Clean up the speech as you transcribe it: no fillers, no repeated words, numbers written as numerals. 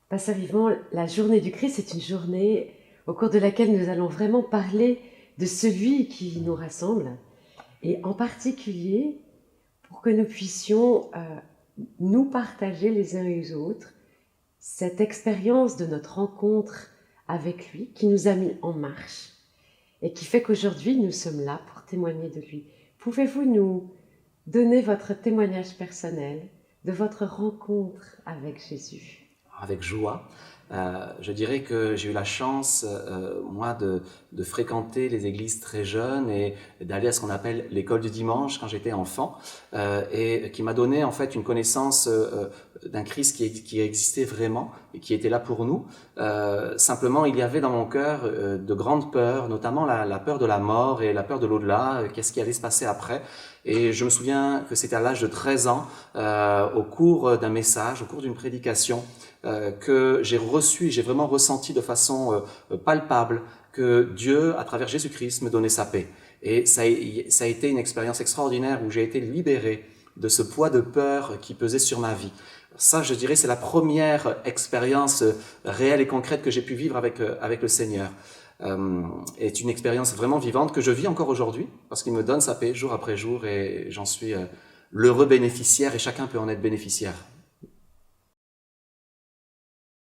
Pasteur Vivant, la journée du Christ est une journée au cours de laquelle nous allons vraiment parler de celui qui nous rassemble, et en particulier pour que nous puissions nous partager les uns et les autres cette expérience de notre rencontre avec lui qui nous a mis en marche et qui fait qu'aujourd'hui nous sommes là pour témoigner de lui. Pouvez-vous nous donner votre témoignage personnel de votre rencontre avec Jésus? Avec joie. Je dirais que j'ai eu la chance, moi, de fréquenter les églises très jeunes et d'aller à ce qu'on appelle l'école du dimanche quand j'étais enfant, et qui m'a donné en fait une connaissance d'un Christ qui existait vraiment et qui était là pour nous. Simplement, il y avait dans mon cœur de grandes peurs, notamment la peur de la mort et la peur de l'au-delà, qu'est-ce qui allait se passer après. Et je me souviens que c'était à l'âge de 13 ans, au cours d'un message, au cours d'une prédication, que j'ai reçu, j'ai vraiment ressenti de façon palpable que Dieu, à travers Jésus-Christ, me donnait sa paix. Et ça a été une expérience extraordinaire où j'ai été libéré de ce poids de peur qui pesait sur ma vie. Ça, je dirais, c'est la première expérience réelle et concrète que j'ai pu vivre avec le Seigneur. Est une expérience vraiment vivante que je vis encore aujourd'hui parce qu'il me donne sa paix jour après jour et j'en suis l'heureux bénéficiaire et chacun peut en être bénéficiaire.